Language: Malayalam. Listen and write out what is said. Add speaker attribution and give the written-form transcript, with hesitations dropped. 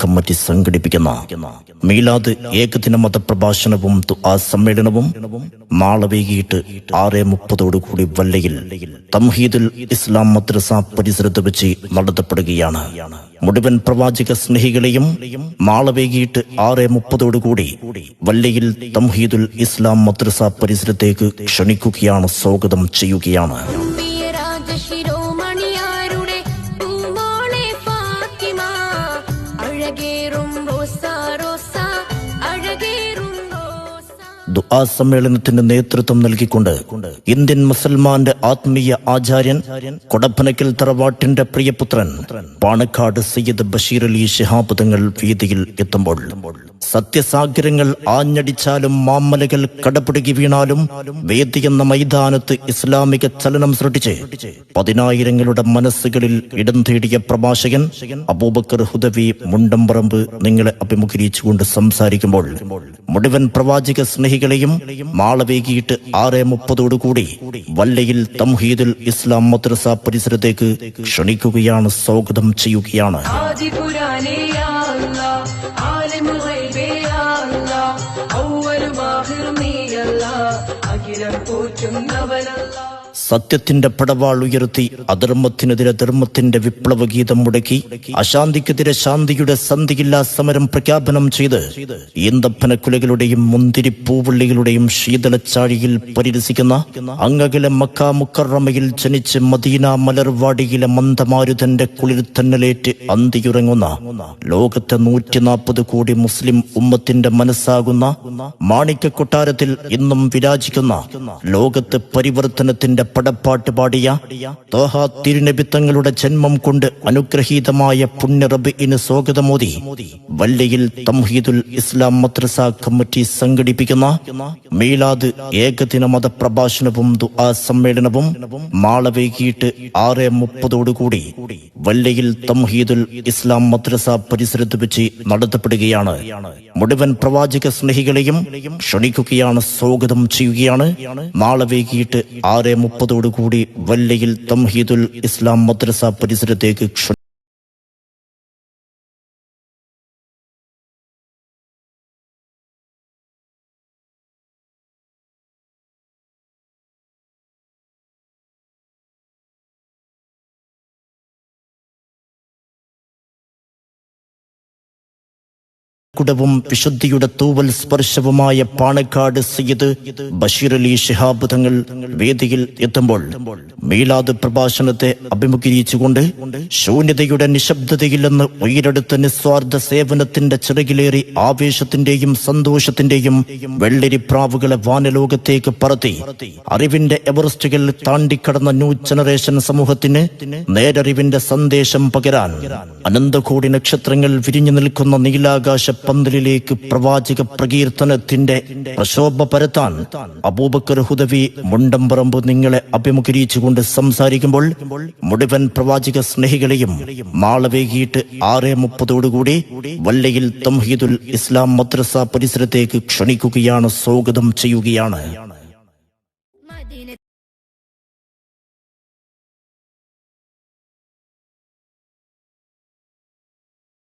Speaker 1: കമ്മിറ്റി സംഘടിപ്പിക്കുന്ന മീലാദ് ഏകദിന മതപ്രഭാഷണവും ദുആ സമ്മേളനവും നാളെ വൈകിട്ട് 6:30 വല്ലയിൽ തംഹീദുൽ ഇസ്ലാം മദ്രസ പരിസരത്ത് വെച്ച് നടത്തപ്പെടുകയാണ്. മുഴുവൻ പ്രവാചക സ്നേഹികളെയും നാളെ വൈകിട്ട് 6:30 വല്ലയിൽ തംഹീദുൽ ഇസ്ലാം മദ്രസ പരിസരത്തേക്ക് ക്ഷണിക്കുകയാണ്, സ്വാഗതം ചെയ്യുകയാണ്. ദുആ സമ്മേളനത്തിന് നേതൃത്വം നൽകിക്കൊണ്ട് ഇന്ത്യൻ മുസൽമാന്റെ ആത്മീയ ആചാര്യൻ, കൊടപ്പനക്കൽ തറവാട്ടിന്റെ പ്രിയപുത്രൻ പാണക്കാട് സയ്യിദ് ബഷീർ അലി ശിഹാബ് തങ്ങൾ വേദിയിൽ എത്തുമ്പോൾ സത്യസാഗരങ്ങൾ ആഞ്ഞടിച്ചാലും മാമലകൾ കടപിടുകി വീണാലും വേദി എന്ന മൈതാനത്ത് ഇസ്ലാമിക ചലനം സൃഷ്ടിച്ച് 10,000ങ്ങളുടെ മനസ്സുകളിൽ ഇടം തേടിയ പ്രഭാഷകൻ അബൂബക്കർ ഹുദവി മുണ്ടംപറമ്പ് നിങ്ങളെ അഭിമുഖീകരിച്ചുകൊണ്ട് സംസാരിക്കുമ്പോൾ മുഴുവൻ പ്രവാചക സ്നേഹികളെയും നാളെ വൈകിട്ട് 6:30 വല്ലയിൽ തംഹീദുൽ ഇസ്ലാം മദ്രസ പരിസരത്തേക്ക് ക്ഷണിക്കുകയാണ്, സ്വാഗതം ചെയ്യുകയാണ്. സത്യത്തിന്റെ പടവാൾ ഉയർത്തി അധർമ്മത്തിനെതിരെ ധർമ്മത്തിന്റെ വിപ്ലവ ഗീതം മുടക്കി അശാന്തിക്കെതിരെ ശാന്തിയുടെ സന്ധിയില്ലാ സമരം പ്രഖ്യാപനം ചെയ്ത് ഈന്തപ്പനക്കുലകളുടെയും മുന്തിരിപ്പൂവള്ളികളുടെയും ശീതളച്ചാഴിയിൽ പരിരസിക്കുന്ന അങ്ങകലെ മക്ക മുക്കറമയിൽ ജനിച്ച് മദീന മലർവാടിയിലെ മന്ദമാരുതന്റെ കുളിർ തന്നലേറ്റ് അന്തിയുറങ്ങുന്ന ലോകത്തെ 140 കോടി മുസ്ലിം ഉമ്മത്തിന്റെ മനസ്സാകുന്ന മാണിക്യ കൊട്ടാരത്തിൽ ഇന്നും വിരാജിക്കുന്ന ലോകത്ത് പരിവർത്തനത്തിന്റെ പടപ്പാട്ട് പാടിയ ത്വാഹാ തിരുനബി തങ്ങളുടെ ജന്മം കൊണ്ട് അനുഗ്രഹീതമായ പുണ്യ റബീഇന് സ്വാഗതമോദി വല്ലയിൽ തംഹീദുൽ ഇസ്ലാം മദ്രസ കമ്മിറ്റി സംഘടിപ്പിക്കുന്ന മീലാദ് ഏകദിന മതപ്രഭാഷണവും ദുആ സമ്മേളനവും നാളെ വൈകിട്ട് 6:30 വല്ലയിൽ തംഹീദുൽ ഇസ്ലാം മദ്രസ പരിസരത്ത് വെച്ച് നടത്തപ്പെടുകയാണ്. മുഴുവൻ പ്രവാചക സ്നേഹികളെയും ക്ഷണിക്കുകയാണ്, സ്വാഗതം ചെയ്യുകയാണ്. നാളെ വൈകിട്ട് 6:30 വല്ലയിൽ തംഹീദുൽ ഇസ്ലാം മദ്രസ പരിസരത്തേക്ക് കുടവും വിശുദ്ധിയുടെ തൂവൽ സ്പർശവുമായ പാണക്കാട് സയ്യിദ് ബഷീർ അലി ശിഹാബ് തങ്ങൾ വേദിയിൽ എത്തുമ്പോൾ മീലാദ് പ്രഭാഷണത്തെ അഭിമുഖീകരിച്ചുകൊണ്ട് ശൂന്യതയുടെ നിശബ്ദതയിൽ നിന്ന് ഉയരെടുത്ത നിസ്വാർത്ഥ സേവനത്തിന്റെ ചിറകിലേറി ആവേശത്തിന്റെയും സന്തോഷത്തിന്റെയും വെള്ളരിപ്രാവുകളെ വാനലോകത്തേക്ക് പറത്തി അറിവിന്റെ എവറസ്റ്റുകൾ താണ്ടിക്കടന്ന ന്യൂ ജനറേഷൻ സമൂഹത്തിന് നേരറിവിന്റെ സന്ദേശം പകരാൻ അനന്തകോടി നക്ഷത്രങ്ങൾ വിരിഞ്ഞു നിൽക്കുന്ന നീലാകാശ പന്തലിലേക്ക് പ്രവാചക പ്രകീർത്തനത്തിന്റെ പ്രശോഭ പരത്താൻ അബൂബക്കർ ഹുദവി മുണ്ടംപറമ്പ് നിങ്ങളെ അഭിമുഖീകരിച്ചുകൊണ്ട് സംസാരിക്കുമ്പോൾ മുഴുവൻ പ്രവാചക സ്നേഹികളെയും നാളെ വൈകിട്ട് 6:30 വല്ലയിൽ തംഹീദുൽ ഇസ്ലാം മദ്രസ പരിസരത്തേക്ക് ക്ഷണിക്കുകയാണ്, സ്വാഗതം ചെയ്യുകയാണ്.